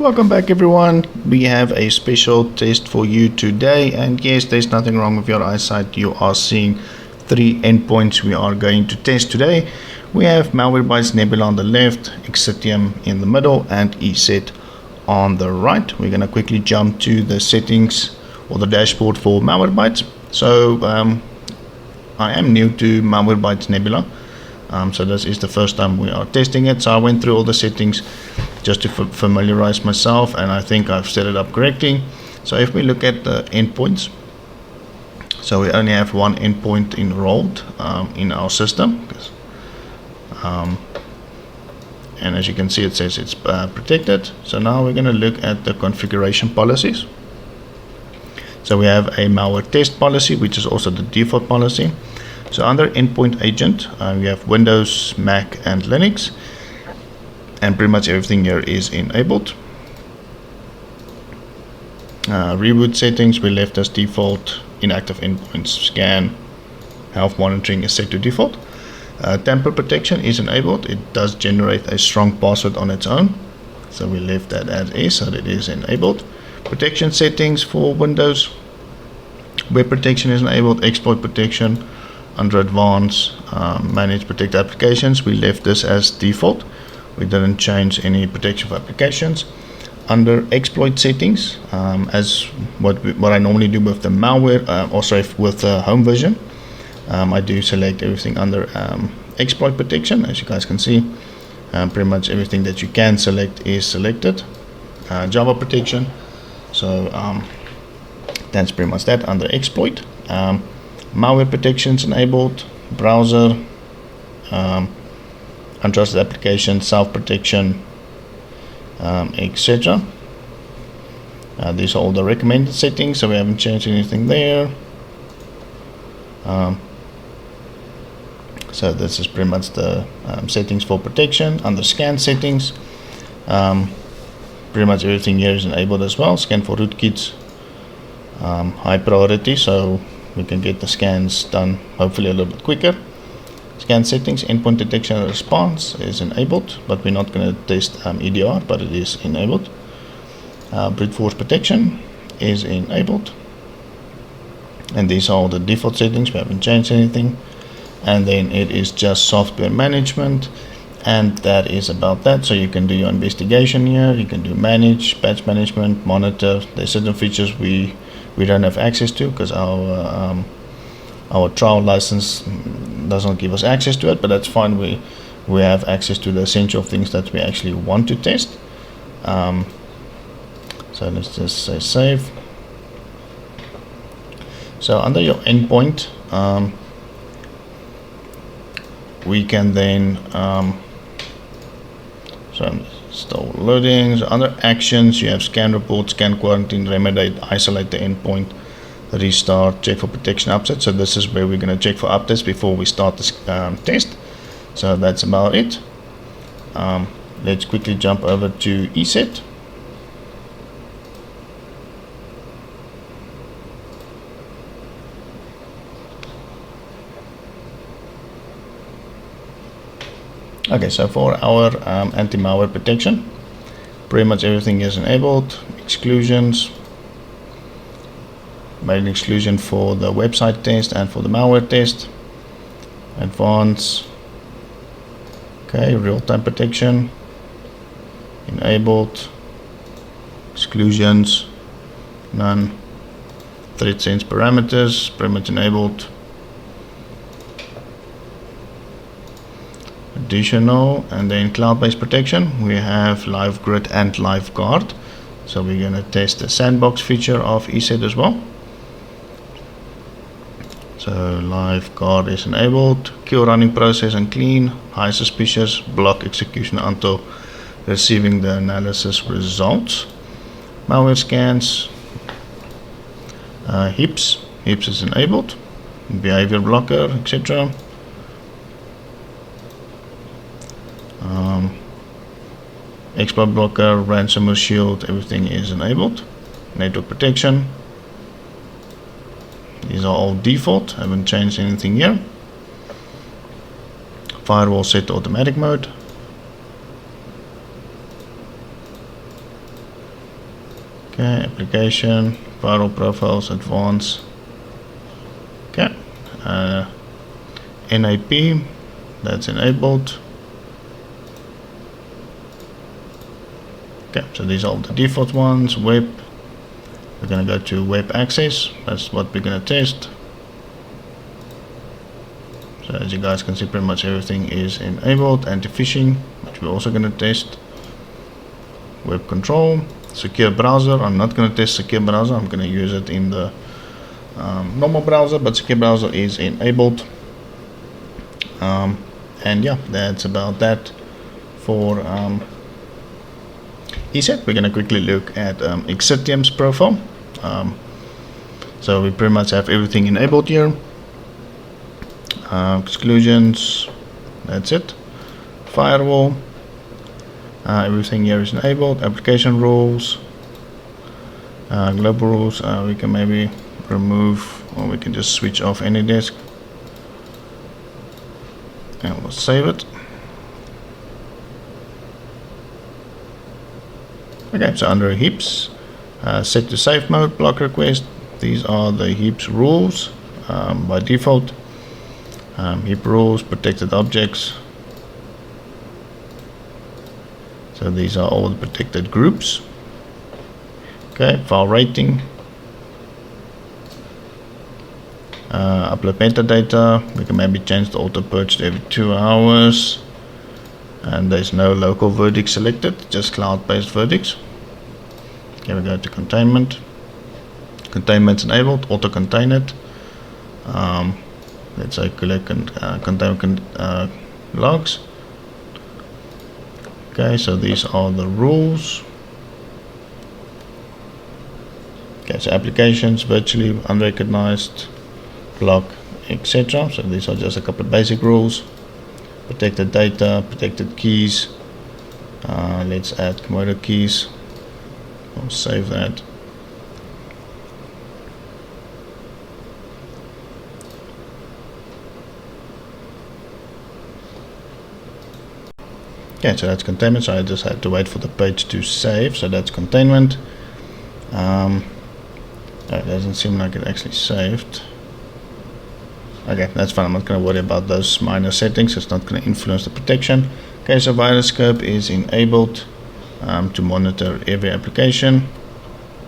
Welcome back everyone. We have a special test for you today, and yes, there's nothing wrong with your eyesight. You are seeing 3 endpoints we are going to test today. We have Malwarebytes Nebula on the left, Xcitium in the middle, and ESET on the right. We're going to quickly jump to the settings or the dashboard for Malwarebytes. So I am new to Malwarebytes Nebula, so this is the first time we are testing it. So I went through all the settings just to familiarize myself, and I think I've set it up correctly. So if we look at the endpoints, so we only have one endpoint enrolled in our system, and as you can see, it says it's protected. So now we're going to look at the configuration policies. So we have a malware test policy, which is also the default policy. So under endpoint agent, we have Windows, Mac, and Linux, and pretty much everything here is enabled. Reboot settings we left as default. Inactive endpoints scan. Health monitoring is set to default. Tamper protection is enabled. It does generate a strong password on its own, so we left that as is, so that it is enabled. Protection settings for Windows. Web protection is enabled. Exploit protection under advanced. Manage protect applications, we left this as default. We didn't change any protection for applications. Under exploit settings, as what I normally do with the malware, also with the home version, I do select everything under exploit protection. As you guys can see, pretty much everything that you can select is selected. Java protection, so that's pretty much that under exploit. Malware protections enabled. Browser, untrusted application, self-protection, etc. These are all the recommended settings, so we haven't changed anything there. So this is pretty much the settings for protection. Under scan settings, pretty much everything here is enabled as well. Scan for rootkits, high priority, so we can get the scans done hopefully a little bit quicker. Scan settings, endpoint detection and response is enabled, but we're not going to test EDR, but it is enabled. Brute force protection is enabled, and these are all the default settings. We haven't changed anything. And then it is just software management, and that is about that. So you can do your investigation here, you can do manage, patch management, monitor. There's certain features we don't have access to because our trial license doesn't give us access to it, but that's fine. We have access to the essential things that we actually want to test. So let's just say save. So under your endpoint, we can then so I'm still loading. So under actions, you have scan report, scan quarantine, remediate, isolate the endpoint, restart, check for protection updates. So this is where we're going to check for updates before we start this test. So that's about it. Let's quickly jump over to ESET. Okay, so for our anti-malware protection, pretty much everything is enabled. Exclusions, made an exclusion for the website test and for the malware test. Advanced, okay, real-time protection enabled. Exclusions, none. Threat sense parameters, pretty much enabled. Additional, and then cloud-based protection, we have live grid and live guard. So we're going to test the sandbox feature of ESET as well. So live guard is enabled. Kill running process and clean. High suspicious. Block execution until receiving the analysis results. Malware scans. HIPS is enabled. Behavior blocker, etc. Exploit blocker, ransomware shield, everything is enabled. Network protection, these are all default, haven't changed anything here. Firewall set to automatic mode. Okay, application, firewall profiles, advanced. Okay, NAP, that's enabled. Okay, so these are all the default ones. Web, we're going to go to web access, that's what we're going to test. So as you guys can see, pretty much everything is enabled. Anti-phishing, which we're also going to test. Web control, secure browser, I'm not going to test secure browser, I'm going to use it in the normal browser, but secure browser is enabled. And yeah, that's about that for ESET. We're going to quickly look at Xcitium's profile. So we pretty much have everything enabled here. Exclusions, that's it. Firewall, everything here is enabled. Application rules, global rules, we can maybe remove, or we can just switch off any disk, and we'll save it. Okay, so under heaps, set to safe mode, block request, these are the heaps rules by default. Heap rules, protected objects, so these are all the protected groups. Okay, file rating, upload metadata, we can maybe change the auto purge to every 2 hours, and there's no local verdict selected, just cloud-based verdicts. Okay, we go to containment. Containment's enabled, auto contain it. Let's say collect containment logs. Okay, so these are the rules. Okay, so applications, virtually unrecognized, block, etc. So these are just a couple of basic rules. Protected data, protected keys. Let's add commodity keys. I'll save that. Okay, so that's containment, so I just had to wait for the page to save, so that's containment. It doesn't seem like it actually saved. Okay, that's fine, I'm not going to worry about those minor settings, it's not going to influence the protection. Okay, so virus scope is enabled to monitor every application.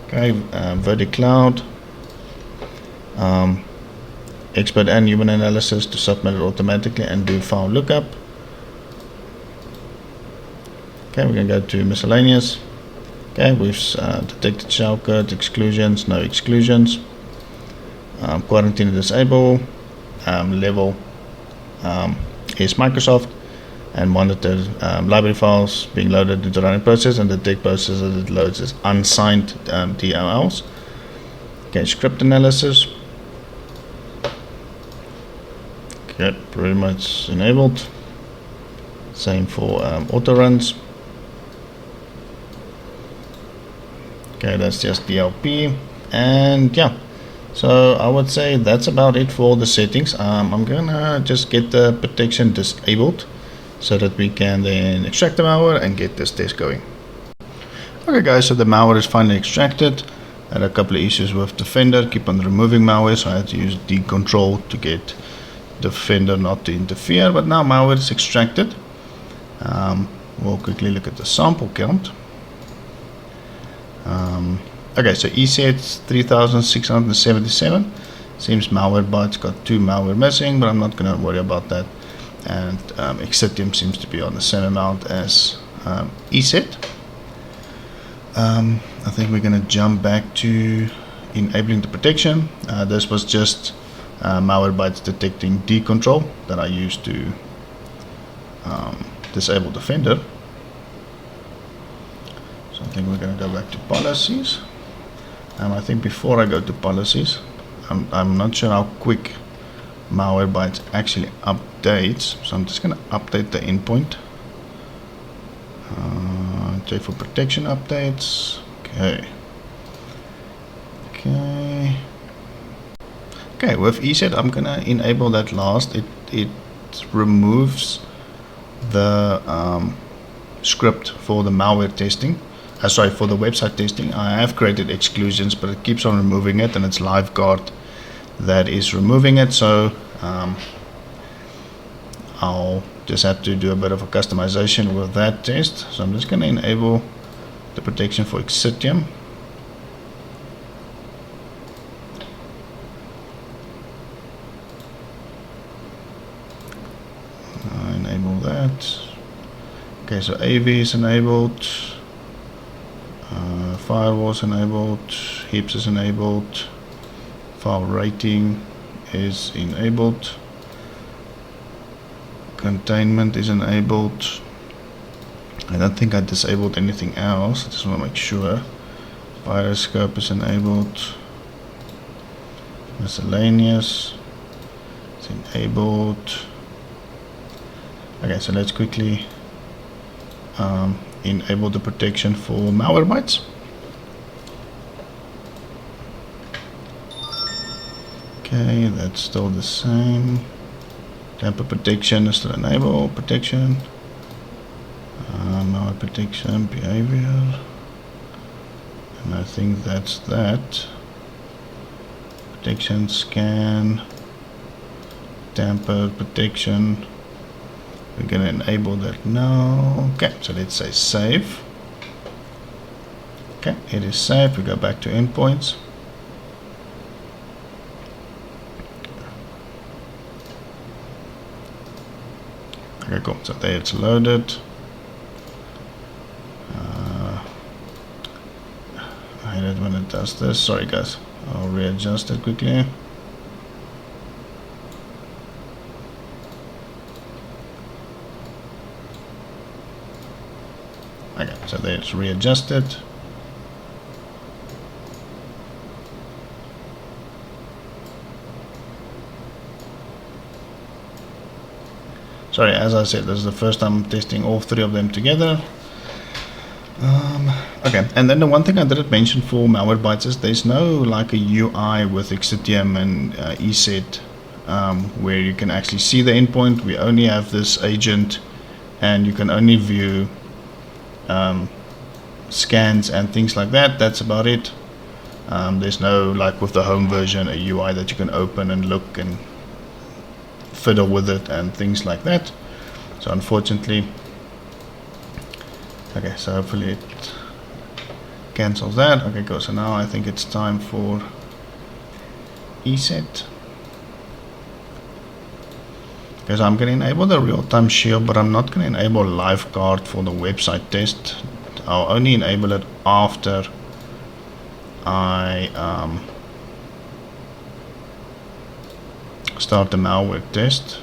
Okay, verdict cloud. Expert and human analysis to submit it automatically and do file lookup. Okay, we're going to go to miscellaneous. Okay, we've detected shellcode, exclusions, no exclusions. Quarantine and disable. Level is Microsoft, and monitor library files being loaded into running process and detect process that it loads as unsigned DLLs. Okay, script analysis. Okay, pretty much enabled. Same for auto runs. Okay, that's just DLP, and yeah, so I would say that's about it for the settings. I'm gonna just get the protection disabled so that we can then extract the malware and get this test going. Okay guys, so the malware is finally extracted. I had a couple of issues with Defender, keep on removing malware, so I had to use decontrol to get Defender not to interfere, but now malware is extracted. We'll quickly look at the sample count. Okay, so ESET 3677. Seems Malwarebytes got 2 malware missing, but I'm not going to worry about that. And Xcitium seems to be on the same amount as ESET. I think we're going to jump back to enabling the protection. This was just Malwarebytes detecting decontrol that I used to disable Defender. So I think we're going to go back to policies. I think before I go to policies, I'm not sure how quick Malwarebytes actually updates, so I'm just going to update the endpoint. Check for protection updates. Okay, with ESET I'm going to enable that last. It removes the script for the malware testing. sorry, for the website testing, I have created exclusions, but it keeps on removing it, and it's live Gaurd that is removing it. So I'll just have to do a bit of a customization with that test. So I'm just going to enable the protection for Xcitium. Enable that. Okay, so AV is enabled, firewalls enabled, heaps is enabled, file rating is enabled, containment is enabled. I don't think I disabled anything else. I just want to make sure. Viroscope is enabled, miscellaneous is enabled. Okay, so let's quickly enable the protection for Malwarebytes. Okay, that's still the same. Tamper protection is still enabled. Protection, malware protection, behavior, and I think that's that. Protection, scan, tamper protection. We're going to enable that now. Okay, so let's say save. Okay, it is saved. We go back to endpoints. Okay, cool. So there it's loaded. I hate it when it does this. Sorry guys. I'll readjust it quickly. Okay, so there it's readjusted. Sorry, as I said, this is the first time I'm testing all three of them together. Okay, and then the one thing I didn't mention for Malwarebytes is there's no like a UI with Xcitium and ESET where you can actually see the endpoint. We only have this agent, and you can only view scans and things like that. That's about it. There's no, like with the home version, a UI that you can open and look and fiddle with it and things like that. So unfortunately, okay, so hopefully it cancels that. Okay, cool. So now I think it's time for ESET. Okay, so I'm going to enable the real-time shield, but I'm not going to enable live Gaurd for the website test. I'll only enable it after I start the malware test.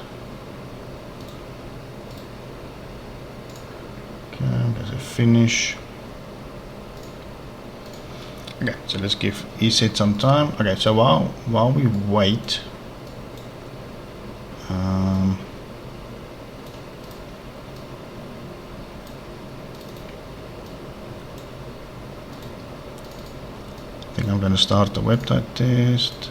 Okay, I'm going to finish. Okay, so let's give ESET some time. Okay, so while we wait, I think I'm going to start the website test.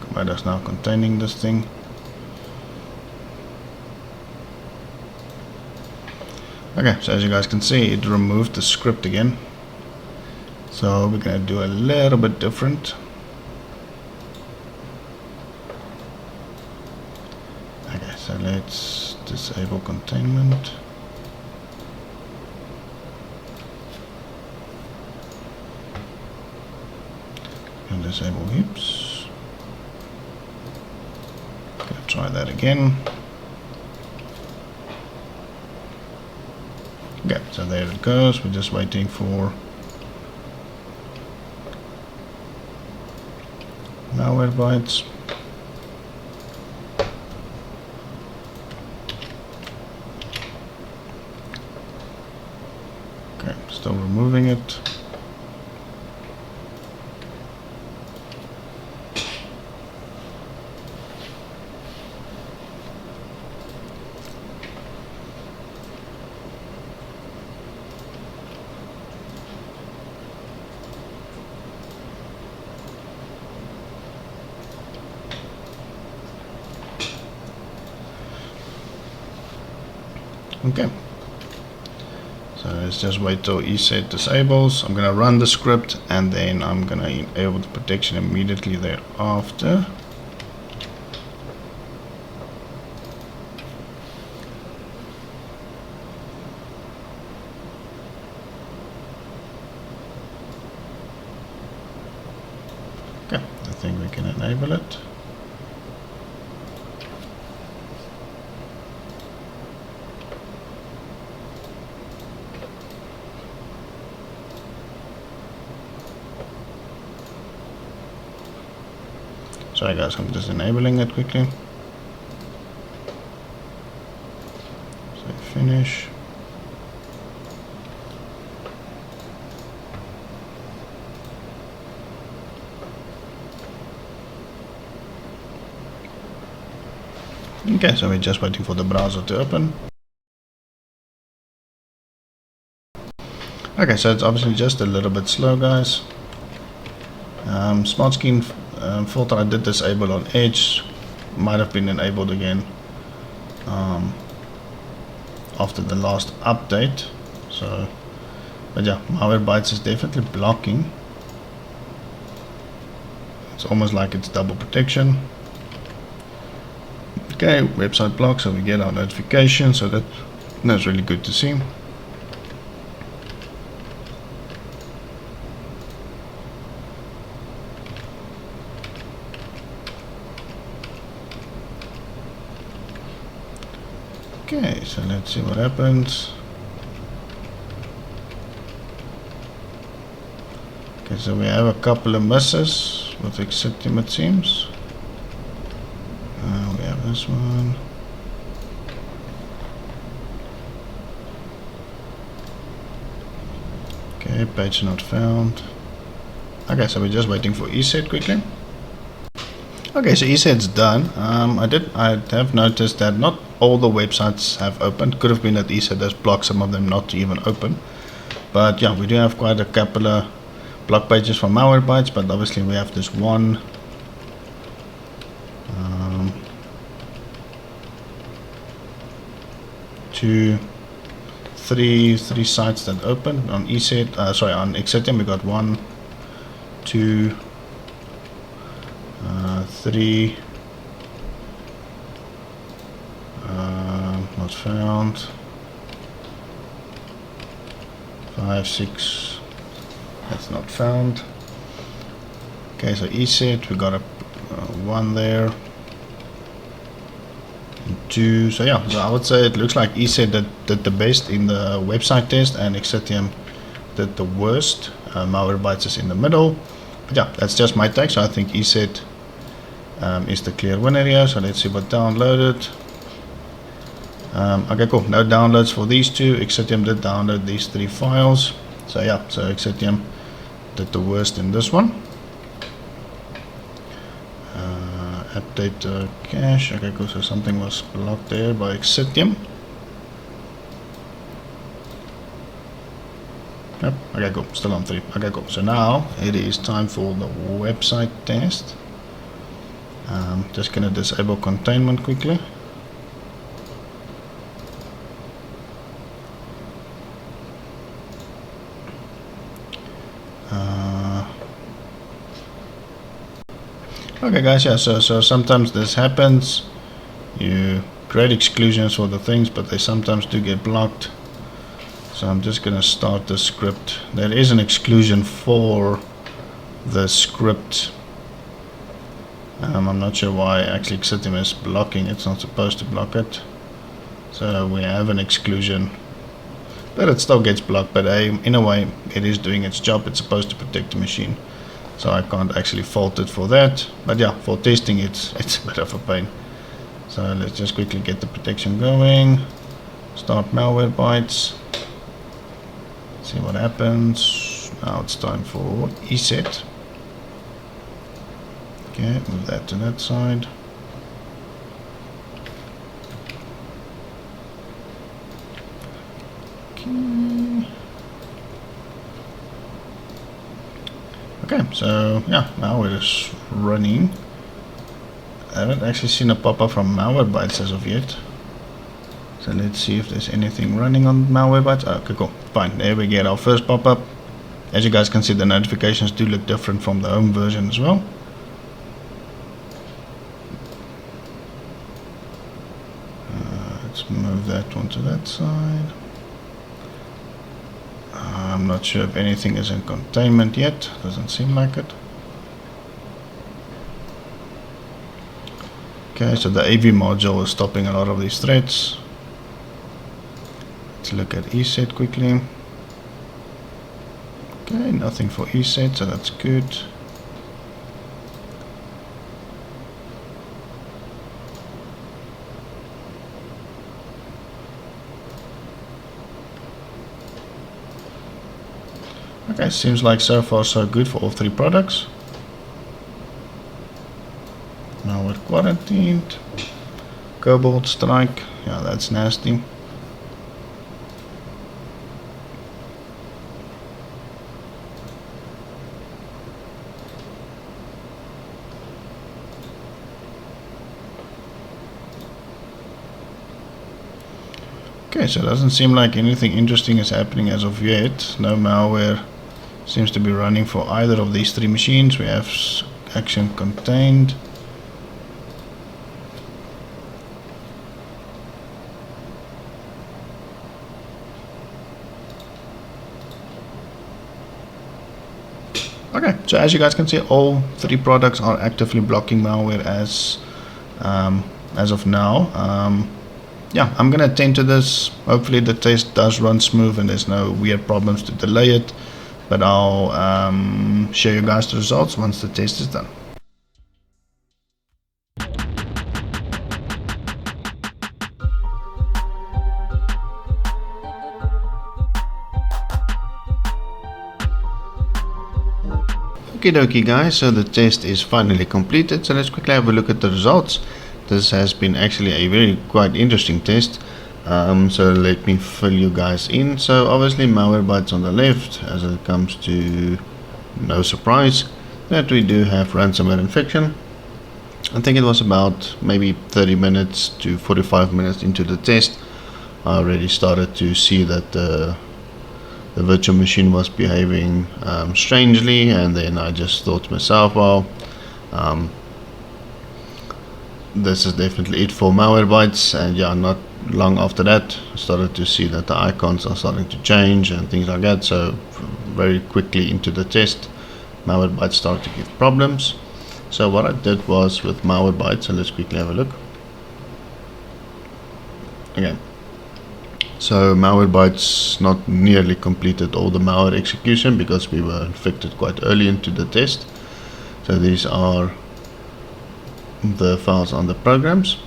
Compiler is now containing this thing. Okay, so as you guys can see, it removed the script again. So we're going to do a little bit different. Okay, so let's disable containment. And disable heaps. Okay, try that again. Okay, so there it goes. We're just waiting for Malwarebytes. Okay, still removing it. Okay, so let's just wait till ESET disables. I'm gonna run the script and then I'm gonna enable the protection immediately thereafter. Okay, I think we can enable it. Sorry guys, I'm just enabling it quickly. So finish. Okay, so we're just waiting for the browser to open. Okay, so it's obviously just a little bit slow, guys. Smart Screen filter I did disable on Edge, might have been enabled again after the last update. So, but yeah, Malwarebytes is definitely blocking. It's almost like it's double protection. Okay, website block, so we get our notification, so that's really good to see. Okay, so let's see what happens. Okay, so we have a couple of misses with Xcitium, it seems. We have this one. Okay, page not found. Okay, so we're just waiting for ESET quickly. Okay, so ESET's done. I have noticed that not all the websites have opened. Could have been that ESET has blocked some of them not to even open. But yeah, we do have quite a couple of block pages for Malwarebytes, but obviously we have this one. Three sites that opened on ESET. Sorry, on Xcitium we got 1, 2, 3. Not found. 5, 6. That's not found. Okay, so ESET we got a 1 there. 2. So yeah, so I would say it looks like ESET did the best in the website test, and Xcitium did the worst. Malwarebytes is in the middle. But yeah, that's just my take. So I think ESET is the clear winner here. So let's see what downloaded. Okay, cool. No downloads for these two. Xcitium did download these 3 files. So yeah, so Xcitium did the worst in this one. Update cache. Okay, cool. So something was blocked there by Xcitium. Yep. Okay, cool. Still on 3. Okay, cool. So now it is time for the website test. Just gonna disable containment quickly. Okay guys, yeah, so sometimes this happens. You create exclusions for the things, but they sometimes do get blocked. So I'm just gonna start the script. There is an exclusion for the script. I'm not sure why actually Xcitium is blocking. It's not supposed to block it. So we have an exclusion, but it still gets blocked. But in a way, it is doing its job. It's supposed to protect the machine. So I can't actually fault it for that. But yeah, for testing it's a bit of a pain. So let's just quickly get the protection going. Start Malwarebytes. See what happens. Now it's time for ESET. Okay, move that to that side. Okay, so yeah, now it is running. I haven't actually seen a pop-up from Malwarebytes as of yet. So let's see if there's anything running on Malwarebytes. Okay, cool, fine. There we get our first pop-up. As you guys can see, the notifications do look different from the home version as well. Let's move that one to that side. I'm not sure if anything is in containment yet. Doesn't seem like it. Okay, so the AV module is stopping a lot of these threats. Let's look at ESET quickly. Okay, nothing for ESET, so that's good. Okay, seems like so far so good for all three products. Now we're quarantined. Cobalt strike, yeah, that's nasty. Okay, so it doesn't seem like anything interesting is happening as of yet. No malware seems to be running for either of these three machines. We have action contained. Okay, so as you guys can see, all three products are actively blocking malware as of now. Yeah, I'm gonna attend to this. Hopefully the test does run smooth and there's no weird problems to delay it, but I'll show you guys the results once the test is done. Okie dokie guys, so the test is finally completed, so let's quickly have a look at the results. This has been actually a very quite interesting test. So let me fill you guys in. So obviously Malwarebytes on the left, as it comes to no surprise that we do have ransomware infection. I think it was about maybe 30 minutes to 45 minutes into the test, I already started to see that the virtual machine was behaving strangely, and then I just thought to myself, well, this is definitely it for Malwarebytes. And yeah, not long after that I started to see that the icons are starting to change and things like that. So very quickly into the test, Malwarebytes started to give problems. So what I did was with Malwarebytes, so let's quickly have a look. Okay, so Malwarebytes not nearly completed all the malware execution because we were infected quite early into the test. So these are the files on the programs.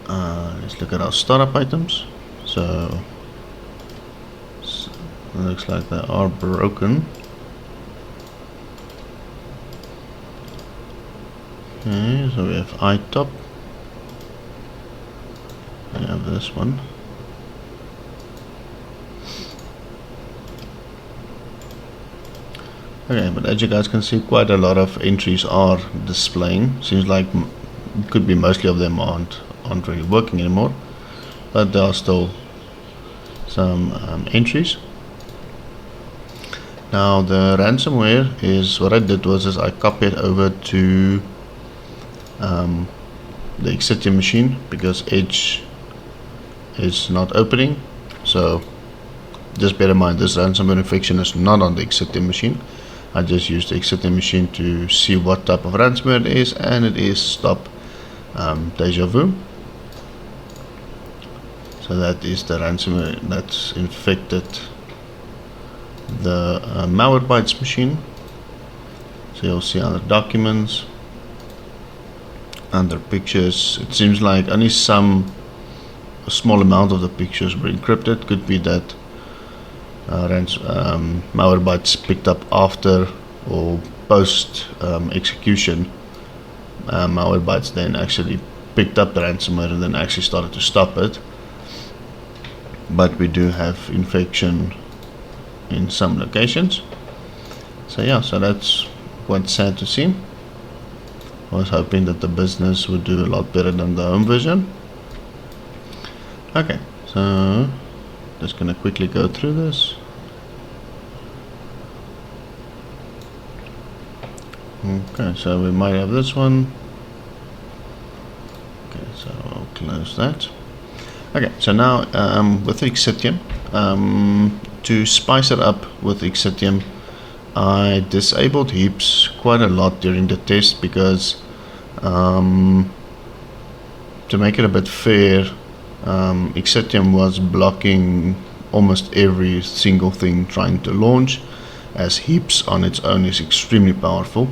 Let's look at our startup items. So it looks like they are broken. Okay, so we have iTop. We have this one. Okay, but as you guys can see, quite a lot of entries are displaying. Seems like it could be mostly of them aren't really working anymore, but there are still some entries. Now the ransomware is, what I did was I copied over to the Xcitium machine because Edge is not opening. So just bear in mind, this ransomware infection is not on the Xcitium machine. I just used the Xcitium machine to see what type of ransomware it is, and it is stop deja vu. So that is the ransomware that's infected the Malwarebytes machine. So you'll see under documents, under pictures, it seems like only a small amount of the pictures were encrypted. Could be that Malwarebytes picked up after or post execution. Malwarebytes then actually picked up the ransomware and then actually started to stop it. But we do have infection in some locations. So yeah, so that's quite sad to see. I was hoping that the business would do a lot better than the home version. Okay, so just gonna quickly go through this. Okay, so we might have this one. Okay, so I'll close that. Okay, so now with Xcitium, to spice it up with Xcitium, I disabled heaps quite a lot during the test because to make it a bit fair, Xcitium was blocking almost every single thing trying to launch, as heaps on its own is extremely powerful.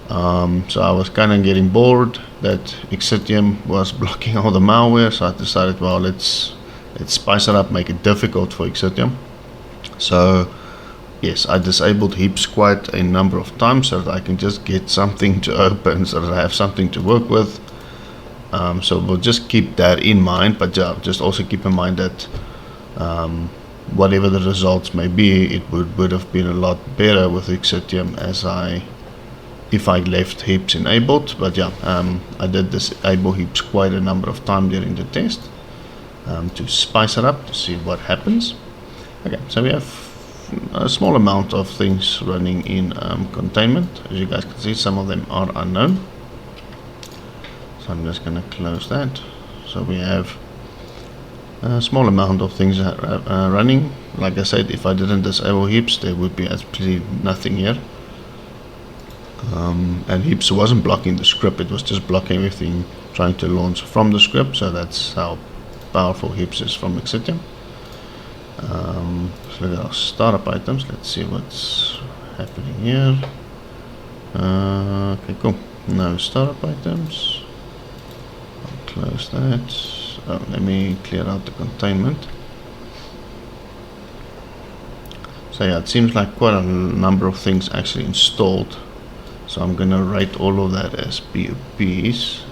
So I was kind of getting bored that Xcitium was blocking all the malware, so I decided, well, let's spice it up, make it difficult for Xcitium. So yes, I disabled heaps quite a number of times so that I can just get something to open, so that I have something to work with. So we'll just keep that in mind, but just also keep in mind that whatever the results may be, it would have been a lot better with Xcitium if I left heaps enabled. But yeah, I did disable heaps quite a number of times during the test to spice it up, to see what happens. Okay, so we have a small amount of things running in containment. As you guys can see, some of them are unknown. So I'm just going to close that. So we have a small amount of things running. Like I said, if I didn't disable heaps, there would be absolutely nothing here. And heaps wasn't blocking the script, it was just blocking everything trying to launch from the script. So that's how powerful heaps is from Xcitium. So look at our startup items. Let's see what's happening here. Okay, cool. No startup items. I'll close that. Oh, let me clear out the containment. So yeah, it seems like quite a number of things actually installed. So I'm gonna write all of that as POPs.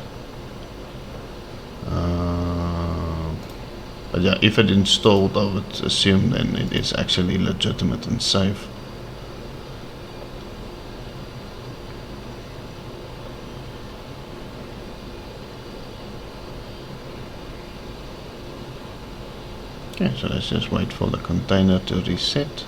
But yeah, if it installed, I would assume then it is actually legitimate and safe. Okay, so let's just wait for the container to reset.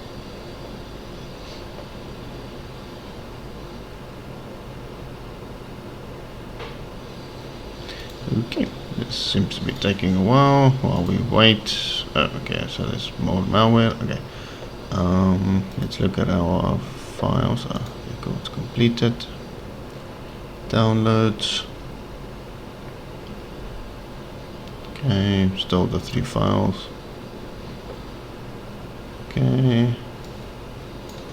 Okay, this seems to be taking a while we wait. Oh, okay, so there's more malware. Okay, let's look at our files. It's completed. Downloads. Okay, still the 3 files. Okay,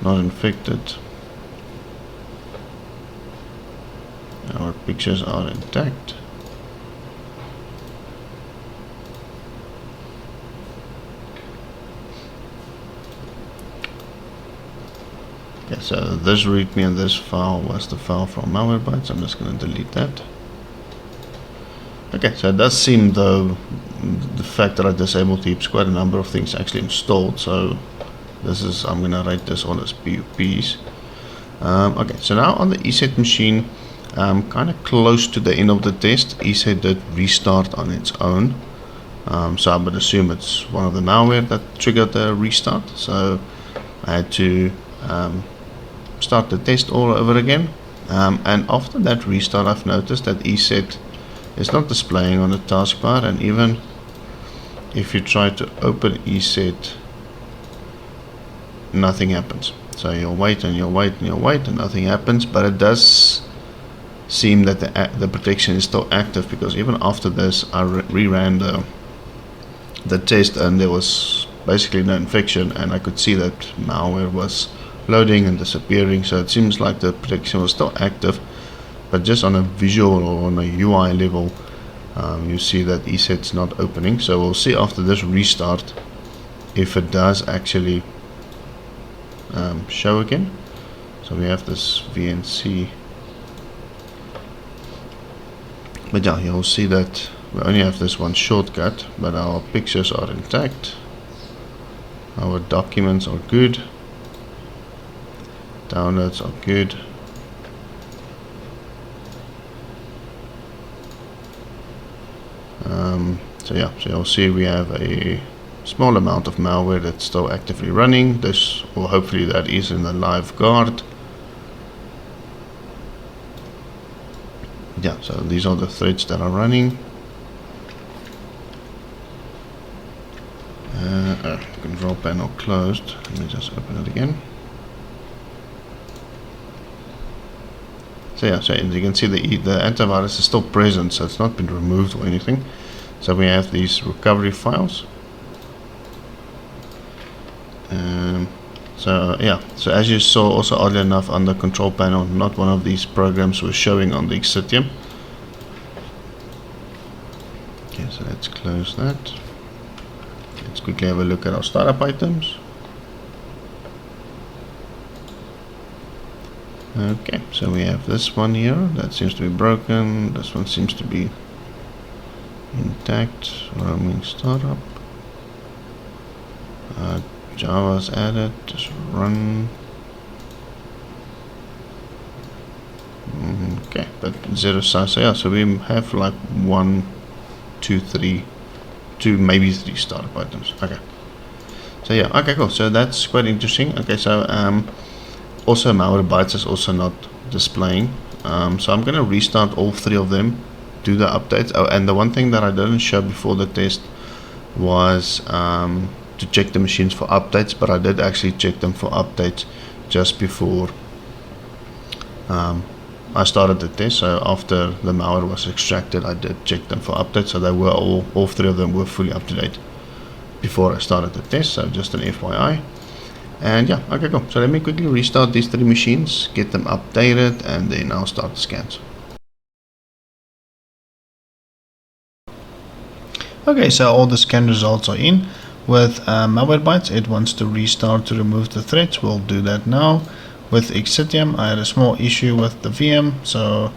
not infected. Our pictures are intact. Okay, so this readme and this file was the file from Malwarebytes. I'm just going to delete that. Okay, so it does seem, though, the fact that I disabled heaps, quite a number of things actually installed. So this is, I'm going to write this all as POPs. Okay, so now on the ESET machine, kind of close to the end of the test, ESET did restart on its own. So I would assume it's one of the malware that triggered the restart. So I had to start the test all over again. And after that restart, I've noticed that ESET is not displaying on the taskbar, and even if you try to open ESET, nothing happens. So you'll wait and you'll wait and you'll wait and nothing happens, but it does seem that the protection is still active, because even after this I reran the test and there was basically no infection, and I could see that malware was loading and disappearing. So it seems like the protection was still active, but just on a visual or on a UI level, you see that ESET's not opening. So we'll see after this restart if it does actually show again. So we have this VNC, but yeah, you'll see that we only have this one shortcut, but our pictures are intact, our documents are good, downloads are good. So yeah, so you'll see we have a small amount of malware that's still actively running. This, or hopefully that is in the live Gaurd. Yeah, so these are the threads that are running. Control panel closed. Let me just open it again. So yeah, so as you can see, the antivirus is still present, so it's not been removed or anything. So we have these recovery files. So yeah, so as you saw also oddly enough on the control panel, not one of these programs was showing on the Xcitium. Okay, so let's close that. Let's quickly have a look at our startup items. Okay, so we have this one here that seems to be broken. This one seems to be intact. Roaming startup. Java's added. Just run. Okay, but zero size. So yeah, so we have like 1, 2, 3, 2, maybe 3 startup items. Okay. So yeah, okay, cool. So that's quite interesting. Okay, so also Malwarebytes is also not displaying. So I'm gonna restart all 3 of them, do the updates. Oh, and the one thing that I didn't show before the test was to check the machines for updates, but I did actually check them for updates just before I started the test. So after the malware was extracted, I did check them for updates, so they were all 3 of them were fully up to date before I started the test. So just an FYI. And yeah, okay, cool. So let me quickly restart these 3 machines, get them updated, and then I'll start the scans. Okay, so all the scan results are in. With Malwarebytes, it wants to restart to remove the threats. We'll do that now. With Xcitium, I had a small issue with the VM, so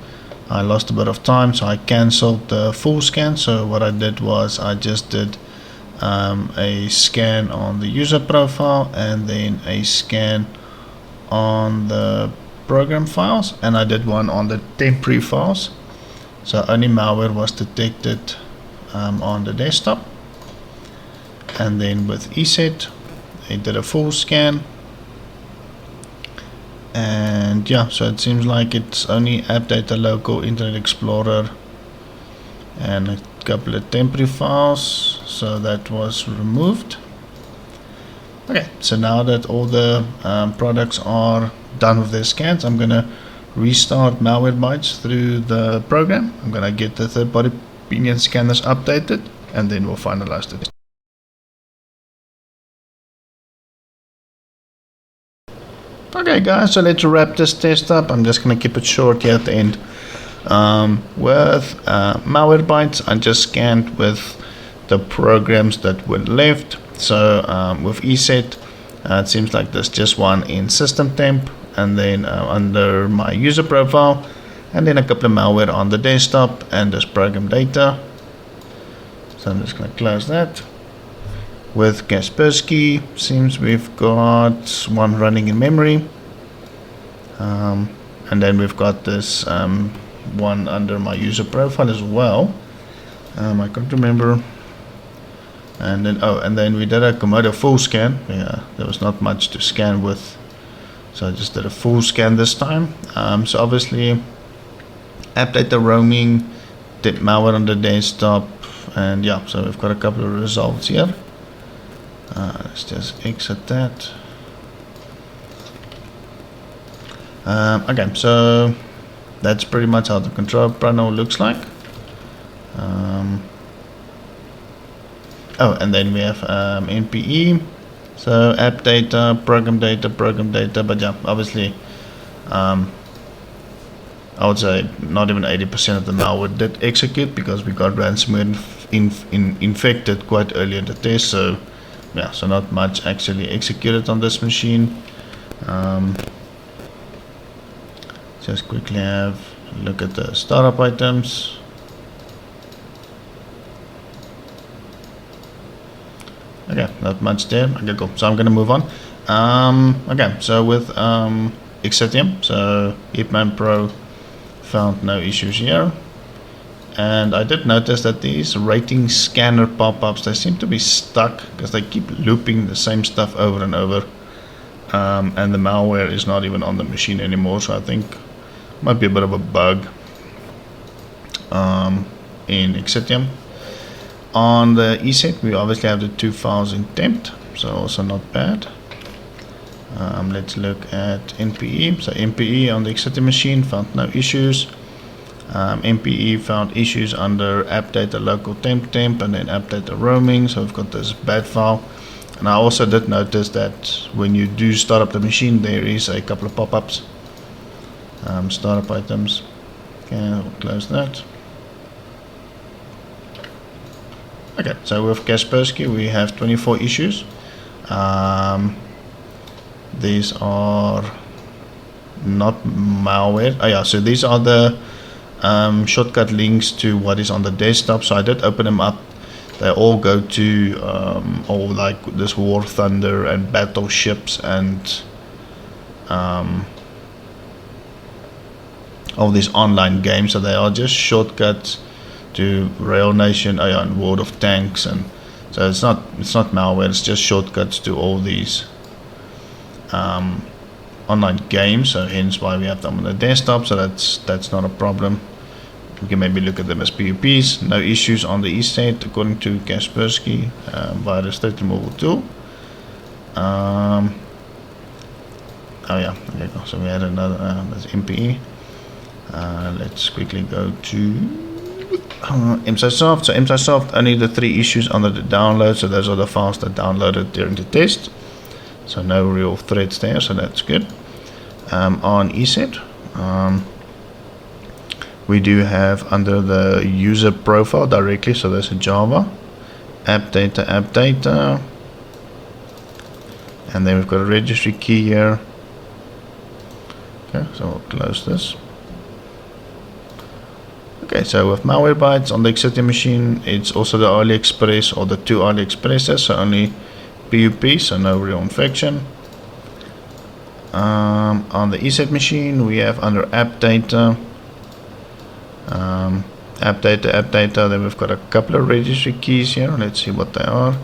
I lost a bit of time, so I cancelled the full scan. So what I did was I just did a scan on the user profile and then a scan on the program files, and I did one on the temporary files. So only malware was detected on the desktop. And then with ESET, I did a full scan, and yeah, so it seems like it's only App Data Local, Internet Explorer, and a couple of temporary files, so that was removed. Okay, so now that all the products are done with their scans, I'm gonna restart Malwarebytes through the program. I'm gonna get the third-party opinion scanners updated, and then we'll finalize the test. Okay guys, so let's wrap this test up. I'm just going to keep it short here at the end. With Malwarebytes, I just scanned with the programs that were left. So with ESET, it seems like there's just one in system temp, and then under my user profile, and then a couple of malware on the desktop, and this program data. So I'm just going to close that. With Kaspersky, seems we've got one running in memory, and then we've got this one under my user profile as well. I can't remember. And then we did a Komodo full scan. Yeah, there was not much to scan with, so I just did a full scan this time. So obviously, app data roaming, did malware on the desktop, and yeah, so we've got a couple of results here. Let's just exit that. Okay, so that's pretty much how the control panel looks like. And then we have NPE, so app data, program data, but yeah, obviously I would say not even 80% of the malware did execute, because we got ransomware infected quite early in the test. So yeah, so not much actually executed on this machine. Just quickly have a look at the startup items. Okay, not much there. Okay, cool. So I'm gonna move on. Okay, so with Xcitium, so Hitman Pro found no issues here, And I did notice that these rating scanner pop-ups, they seem to be stuck because they keep looping the same stuff over and over. And the malware is not even on the machine anymore, so I think it might be a bit of a bug in Xcitium. On the ESET, we obviously have the 2 files in temp, so also not bad. Let's look at NPE. So NPE on the Xcitium machine found no issues. NPE found issues under app data local temp and then app data roaming, so we've got this bad file. And I also did notice that when you do start up the machine, there is a couple of pop-ups. Startup items. Okay, I'll close that. Okay, so with Kaspersky we have 24 issues. These are not malware. Oh yeah, so these are the shortcut links to what is on the desktop. So I did open them up. They all go to all like this War Thunder and battleships and all these online games. So they are just shortcuts to Rail Nation, and World of Tanks, and so it's not malware. It's just shortcuts to all these online games. So hence why we have them on the desktop. So that's not a problem. We can maybe look at them as PUPs. No issues on the ESET according to Kaspersky virus threat removal tool. Oh yeah, okay, so we had another that's MPE. Let's quickly go to MSIsoft. So MSIsoft, only the 3 issues under the download, so those are the files that downloaded during the test, so no real threats there, so that's good. On ESET, we do have under the user profile directly, so there's a Java app data, and then we've got a registry key here. Okay, so we'll close this. Okay, so with Malwarebytes on the Xcitium machine, it's also the AliExpress or the 2 AliExpresses, so only PUP, so no real infection. On the ESET machine, we have under app data, then we've got a couple of registry keys here. Let's see what they are.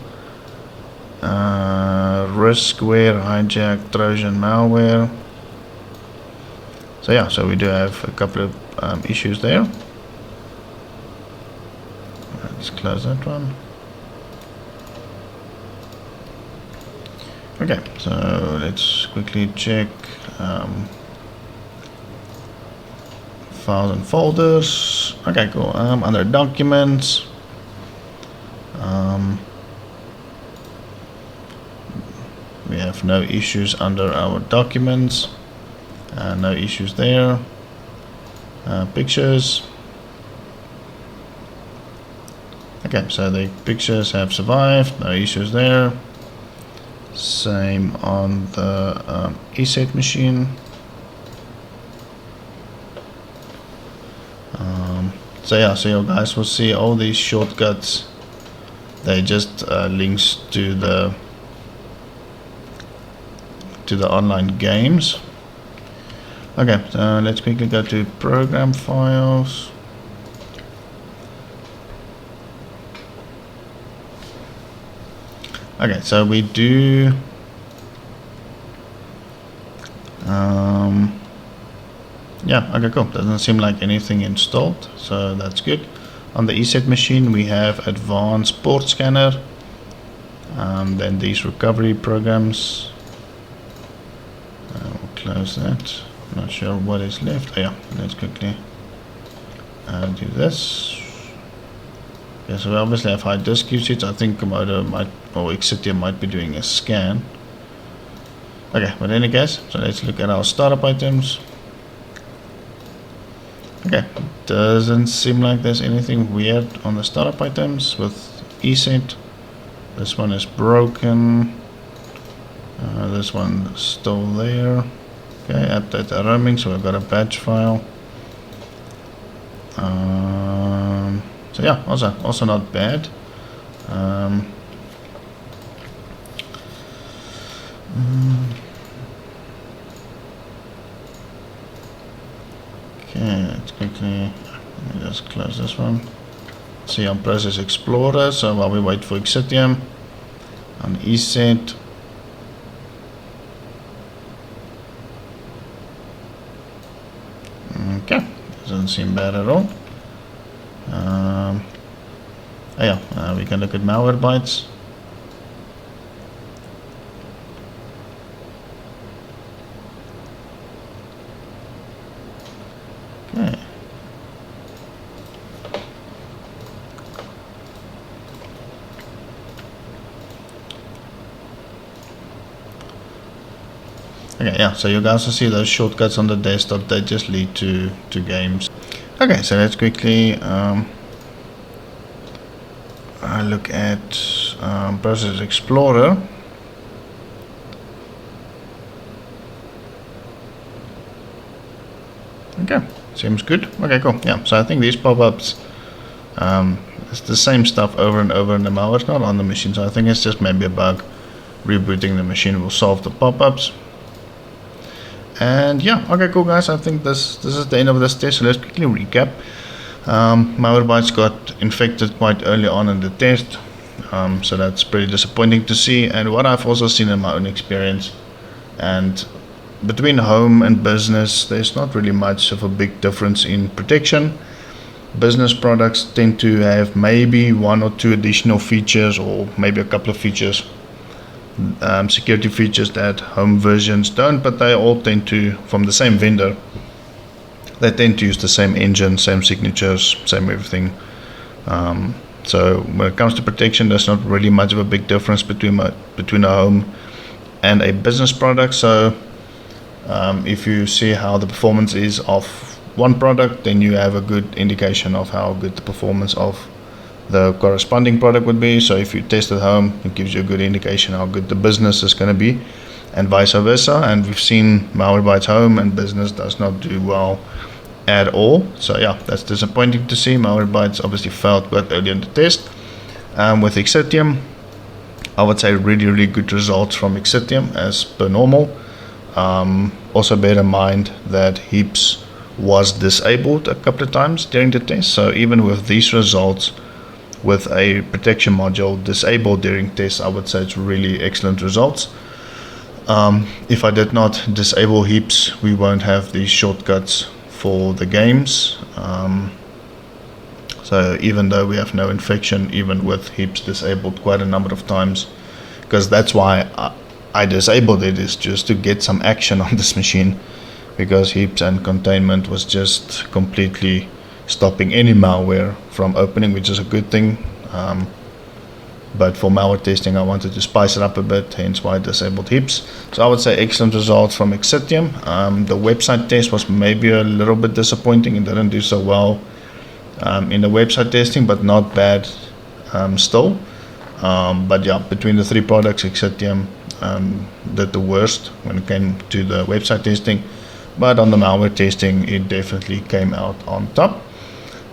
Riskware, hijack, Trojan, malware. So yeah, so we do have a couple of issues there. Let's close that one. Okay, so let's quickly check files and folders. Okay, cool. Under documents, we have no issues under our documents. No issues there. Pictures. Okay, so the pictures have survived, no issues there. Same on the ESET machine. So yeah, so you guys will see all these shortcuts. They just links to the online games. Okay, so let's quickly go to program files. Okay, so we do yeah, okay, cool. Doesn't seem like anything installed, so that's good. On the ESET machine, we have advanced port scanner, then these recovery programs. We'll close that. Not sure what is left. Oh yeah, let's quickly do this. Okay, so we obviously have high disk usage. I think Komodo might, or Xcitium might be doing a scan. Okay, but in any case, so let's look at our startup items. Okay, doesn't seem like there's anything weird on the startup items with ESET. This one is broken. This one is still there. Okay, app data roaming, so we've got a batch file. So yeah, also not bad. Okay, let's quickly let's close this one. See on Process Explorer. So while we wait for Xcitium on ESET, okay, doesn't seem bad at all. We can look at Malwarebytes. Okay. Okay, yeah, so you guys will see those shortcuts on the desktop, they just lead to games. Okay, so let's quickly look at Process Explorer. Okay, seems good. Okay, cool. Yeah, so I think these pop-ups, it's the same stuff over and over in the malware. It's not on the machine, so I think it's just maybe a bug. Rebooting the machine will solve the pop-ups. And yeah, okay, cool guys, I think this is the end of this test. So let's quickly recap. Malwarebytes got infected quite early on in the test, so that's pretty disappointing to see. And what I've also seen in my own experience, and between home and business, there's not really much of a big difference in protection. Business products tend to have maybe one or two additional features, or maybe a couple of features, security features that home versions don't, but they all tend to, from the same vendor, they tend to use the same engine, same signatures, same everything. So when it comes to protection, there's not really much of a big difference between a home and a business product. So if you see how the performance is of one product, then you have a good indication of how good the performance of the corresponding product would be. So if you test at home, it gives you a good indication how good the business is going to be, and vice versa. And we've seen Malwarebytes home and business does not do well at all. So yeah, that's disappointing to see. Malwarebytes obviously failed quite early in the test. With Xcitium, I would say really good results from Xcitium as per normal. Also bear in mind that heaps was disabled a couple of times during the test. So even with these results, with a protection module disabled during tests, I would say it's really excellent results. If I did not disable heaps, we won't have these shortcuts for the games. So even though we have no infection, even with heaps disabled quite a number of times, because that's why I disabled it, is just to get some action on this machine, because heaps and containment was just completely stopping any malware from opening, which is a good thing. But for malware testing, I wanted to spice it up a bit, hence why I disabled heaps. So I would say excellent results from Xcitium. The website test was maybe a little bit disappointing. It didn't do so well in the website testing, but not bad still. But yeah, between the three products, Xcitium did the worst when it came to the website testing. But on the malware testing, it definitely came out on top.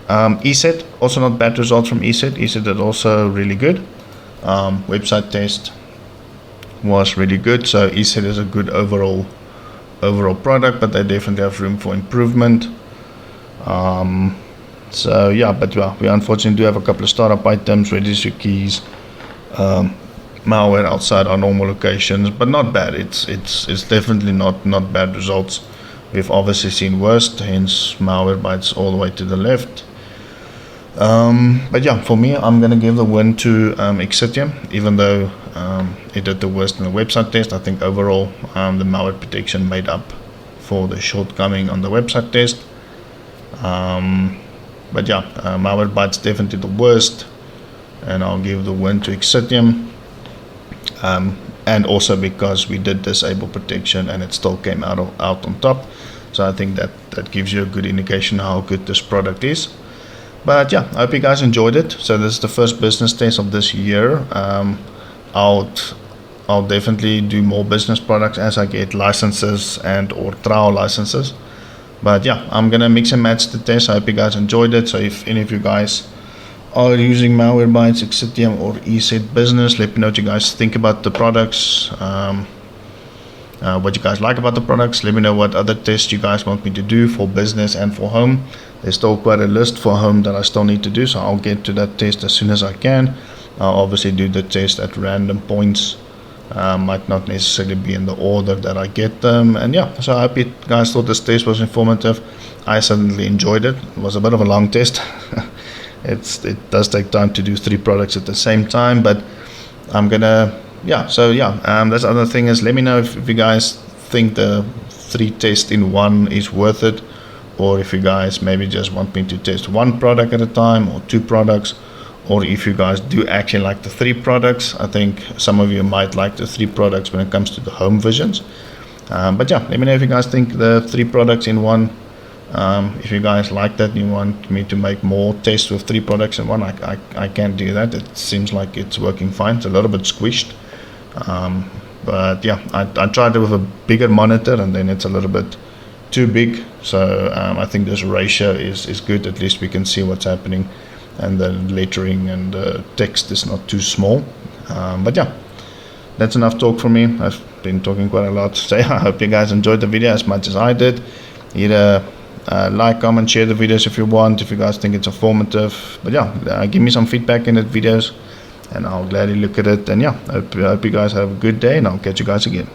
ESET, also not bad results from ESET. ESET did also really good. Website test was really good. So ESET is a good overall product, but they definitely have room for improvement. So yeah, but we unfortunately do have a couple of startup items, registry keys, malware outside our normal locations, but not bad. It's definitely not bad results. We've obviously seen worse, hence Malwarebytes all the way to the left. But yeah, for me, I'm going to give the win to Xcitium, even though it did the worst in the website test. I think overall the malware protection made up for the shortcoming on the website test. But yeah, Malwarebytes definitely the worst, and I'll give the win to Xcitium. And also because we did disable protection and it still came out on top. So I think that gives you a good indication how good this product is. But yeah, I hope you guys enjoyed it. So this is the first business test of this year. I'll definitely do more business products as I get licenses and or trial licenses. But yeah, I'm gonna mix and match the test. I hope you guys enjoyed it. So if any of you guys are using Malwarebytes, Xcitium or ESET Business, let me know what you guys think about the products, what you guys like about the products. Let me know what other tests you guys want me to do for business and for home. There's still quite a list for home that I still need to do, so I'll get to that test as soon as I can. I'll obviously do the test at random points. Might not necessarily be in the order that I get them. And yeah, so I hope you guys thought this test was informative. I certainly enjoyed it. It was a bit of a long test. It does take time to do 3 products at the same time, but I'm gonna, that's the other thing is, let me know if you guys think the 3 tests in one is worth it, or if you guys maybe just want me to test 1 product at a time or 2 products, or if you guys do actually like the 3 products. I think some of you might like the 3 products when it comes to the home visions. But yeah, let me know if you guys think the 3 products in one. If you guys like that and you want me to make more tests with 3 products in one, I can do that. It seems like it's working fine. It's a little bit squished. But yeah, I tried it with a bigger monitor and then it's a little bit too big. So I think this ratio is good. At least we can see what's happening. And the lettering and the text is not too small. But yeah, that's enough talk for me. I've been talking quite a lot. So yeah, I hope you guys enjoyed the video as much as I did. Either like, comment, share the videos if you want, if you guys think it's informative. But yeah, give me some feedback in the videos and I'll gladly look at it. And yeah, I hope you guys have a good day, and I'll catch you guys again.